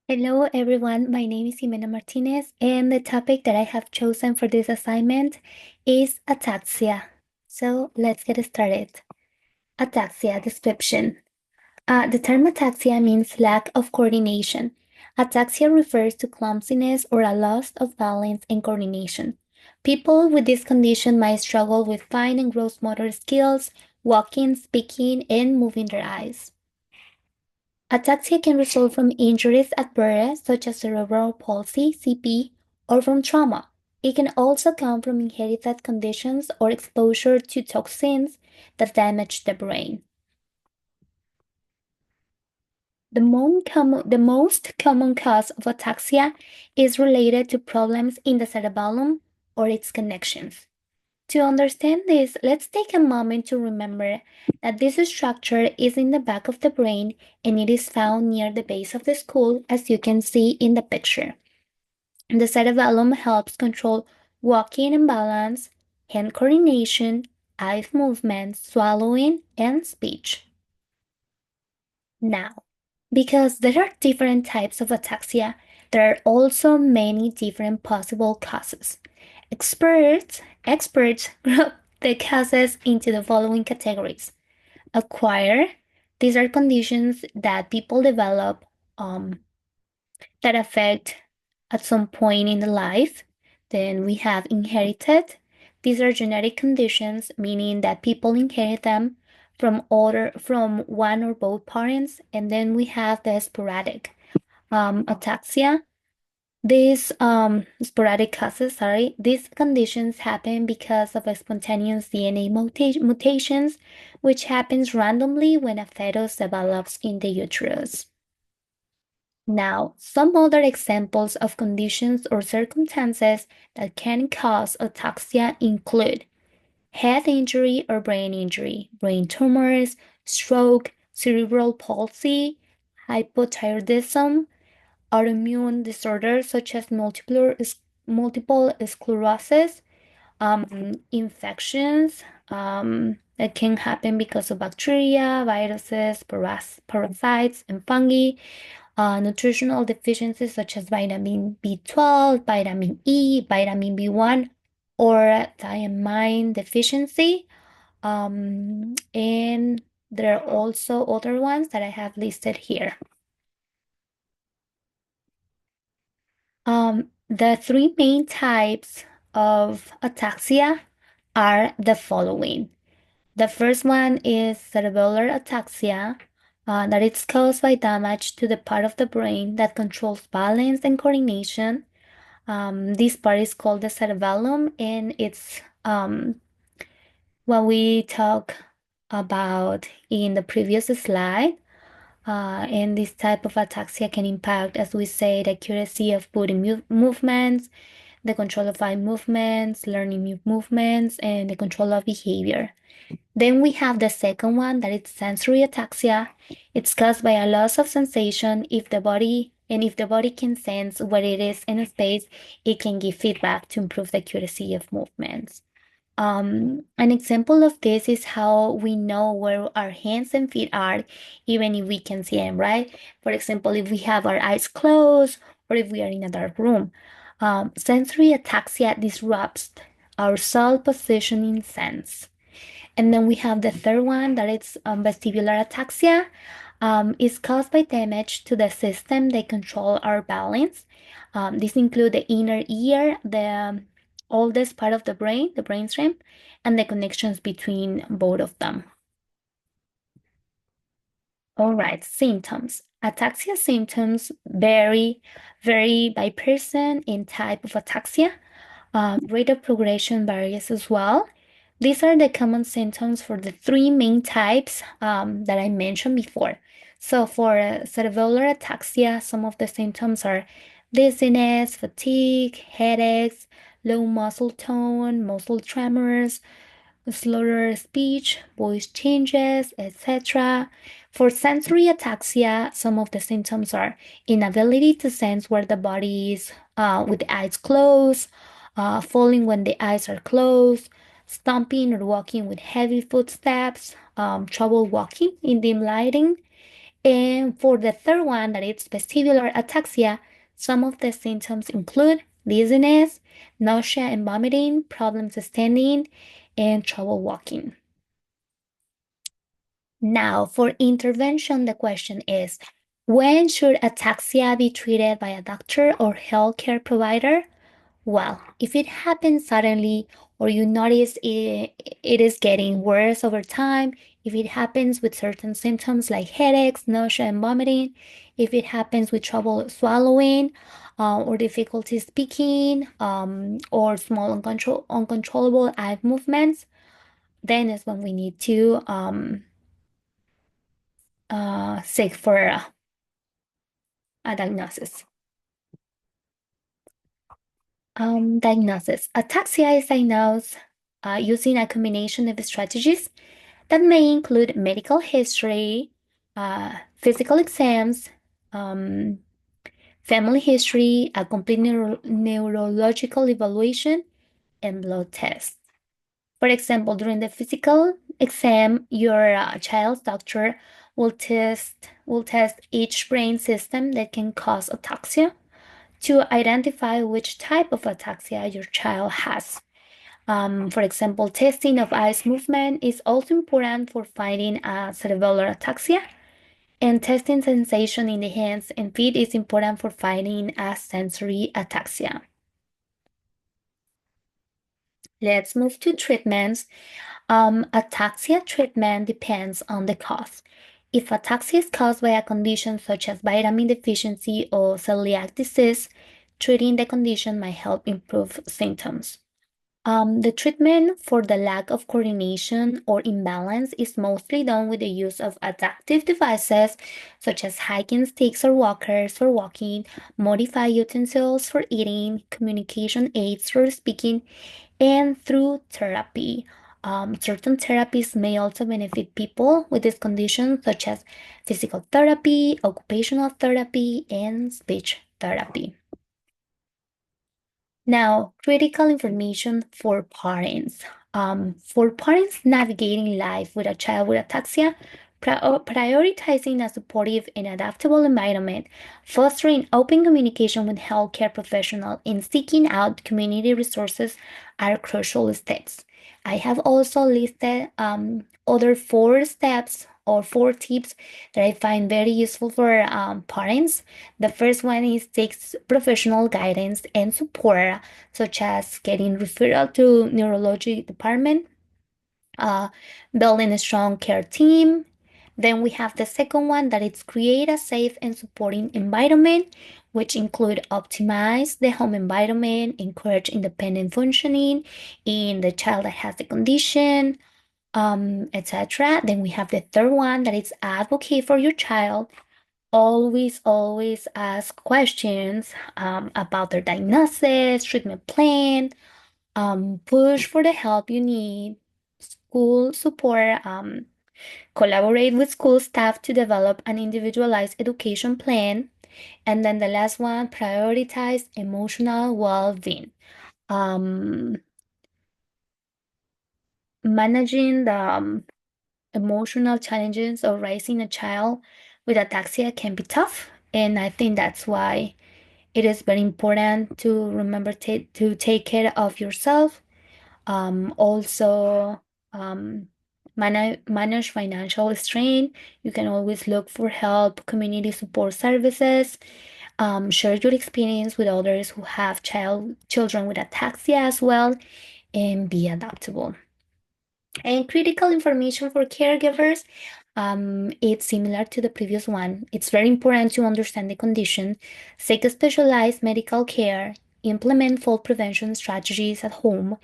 Hello everyone, my name is Jimena Martinez, and the topic that I have chosen for this assignment is ataxia. So let's get started. Ataxia description. The term ataxia means lack of coordination. Ataxia refers to clumsiness or a loss of balance and coordination. People with this condition might struggle with fine and gross motor skills, walking, speaking, and moving their eyes. Ataxia can result from injuries at birth, such as cerebral palsy (CP), or from trauma. It can also come from inherited conditions or exposure to toxins that damage the brain. The most common cause of ataxia is related to problems in the cerebellum or its connections. To understand this, let's take a moment to remember that this structure is in the back of the brain and it is found near the base of the skull, as you can see in the picture. The cerebellum helps control walking and balance, hand coordination, eye movements, swallowing, and speech. Now, because there are different types of ataxia, there are also many different possible causes. Experts group the causes into the following categories. Acquire, these are conditions that people develop that affect at some point in the life. Then we have inherited. These are genetic conditions, meaning that people inherit them from one or both parents. And then we have the sporadic ataxia. These sporadic causes, these conditions happen because of a spontaneous DNA mutations, which happens randomly when a fetus develops in the uterus. Now, some other examples of conditions or circumstances that can cause ataxia include head injury or brain injury, brain tumors, stroke, cerebral palsy, hypothyroidism, autoimmune disorders such as multiple sclerosis, infections that can happen because of bacteria, viruses, parasites, and fungi, nutritional deficiencies such as vitamin B12, vitamin E, vitamin B1, or thiamine deficiency. And there are also other ones that I have listed here. The three main types of ataxia are the following. The first one is cerebellar ataxia, that is caused by damage to the part of the brain that controls balance and coordination. This part is called the cerebellum, and it's what we talked about in the previous slide. And this type of ataxia can impact, as we say, the accuracy of body movements, the control of eye movements, learning new movements, and the control of behavior. Then we have the second one, that is sensory ataxia. It's caused by a loss of sensation if the body can sense where it is in a space, it can give feedback to improve the accuracy of movements. An example of this is how we know where our hands and feet are, even if we can see them, right? For example, if we have our eyes closed or if we are in a dark room. Sensory ataxia disrupts our soul positioning sense. And then we have the third one, that is vestibular ataxia. Is caused by damage to the system that control our balance. This include the inner ear, the oldest part of the brain, the brainstem, and the connections between both of them. All right, symptoms. Ataxia symptoms vary by person and type of ataxia. Rate of progression varies as well. These are the common symptoms for the three main types that I mentioned before. So for cerebellar ataxia, some of the symptoms are dizziness, fatigue, headaches, low muscle tone, muscle tremors, slurred speech, voice changes, etc. For sensory ataxia, some of the symptoms are inability to sense where the body is with the eyes closed, falling when the eyes are closed, stomping or walking with heavy footsteps, trouble walking in dim lighting, And for the third one, that is vestibular ataxia, some of the symptoms include dizziness, nausea and vomiting, problems standing, and trouble walking. Now, for intervention, the question is, when should ataxia be treated by a doctor or healthcare provider? Well, if it happens suddenly or you notice it is getting worse over time, if it happens with certain symptoms like headaches, nausea, and vomiting, if it happens with trouble swallowing, or difficulty speaking, or small uncontrollable eye movements, then is when we need to seek for a diagnosis. Diagnosis. Ataxia is diagnosed using a combination of strategies that may include medical history, physical exams, um, family history, a complete neurological evaluation, and blood tests. For example, during the physical exam, your child's doctor will test each brain system that can cause ataxia to identify which type of ataxia your child has. For example, testing of eyes movement is also important for finding a cerebellar ataxia, and testing sensation in the hands and feet is important for finding a sensory ataxia. Let's move to treatments. Ataxia treatment depends on the cause. If ataxia is caused by a condition such as vitamin deficiency or celiac disease, treating the condition might help improve symptoms. The treatment for the lack of coordination or imbalance is mostly done with the use of adaptive devices such as hiking sticks or walkers for walking, modified utensils for eating, communication aids for speaking, and through therapy. Certain therapies may also benefit people with this condition, such as physical therapy, occupational therapy, and speech therapy. Now, critical information for parents. For parents navigating life with a child with ataxia, prioritizing a supportive and adaptable environment, fostering open communication with healthcare professionals, and seeking out community resources are crucial steps. I have also listed other 4 steps or 4 tips that I find very useful for parents. The first one is take professional guidance and support, such as getting referral to neurology department, uh, building a strong care team. Then we have the second one that is create a safe and supporting environment, which include optimize the home environment, encourage independent functioning in the child that has the condition, etc. Then we have the third one that is advocate for your child. Always ask questions about their diagnosis, treatment plan, push for the help you need, school support, collaborate with school staff to develop an individualized education plan. And then the last one, prioritize emotional well-being. Um, Managing the emotional challenges of raising a child with ataxia can be tough, and I think that's why it is very important to remember to take care of yourself. Also, manage financial strain. You can always look for help, community support services. Share your experience with others who have children with ataxia as well, and be adaptable. And critical information for caregivers, it's similar to the previous one. It's very important to understand the condition, seek specialized medical care, implement fall prevention strategies at home,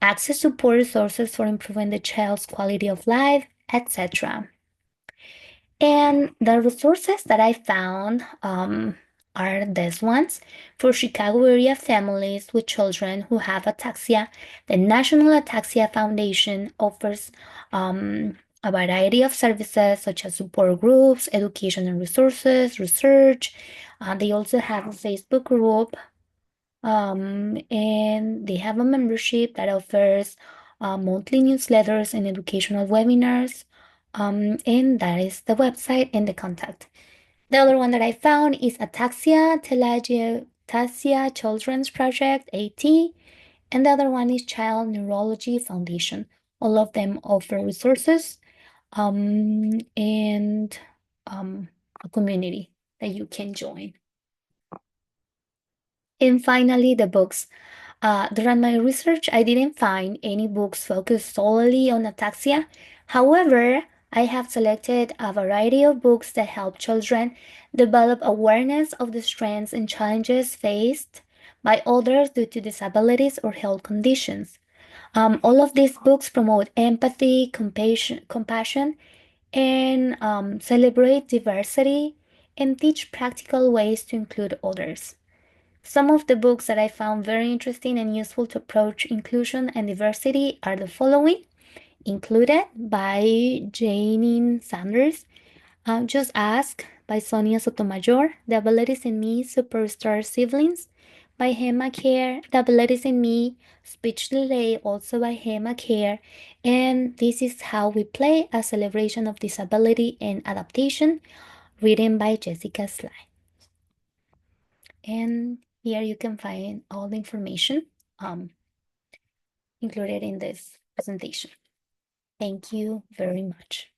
access support resources for improving the child's quality of life, etc. And the resources that I found are these ones. For Chicago area families with children who have ataxia, the National Ataxia Foundation offers a variety of services such as support groups, education and resources, research. They also have a Facebook group, and they have a membership that offers monthly newsletters and educational webinars. And that is the website and the contact. The other one that I found is Ataxia Children's Project, AT, and the other one is Child Neurology Foundation. All of them offer resources and a community that you can join. And finally, the books. During my research, I didn't find any books focused solely on ataxia. However, I have selected a variety of books that help children develop awareness of the strengths and challenges faced by others due to disabilities or health conditions. All of these books promote empathy, compassion, and celebrate diversity and teach practical ways to include others. Some of the books that I found very interesting and useful to approach inclusion and diversity are the following: Included by Janine Sanders, Just Ask by Sonia Sotomayor, The Abilities in Me, Superstar Siblings by Hema Care, The Abilities in Me, Speech Delay, also by Hema Care, and This Is How We Play, A Celebration of Disability and Adaptation, written by Jessica Sly. And here you can find all the information included in this presentation. Thank you very much.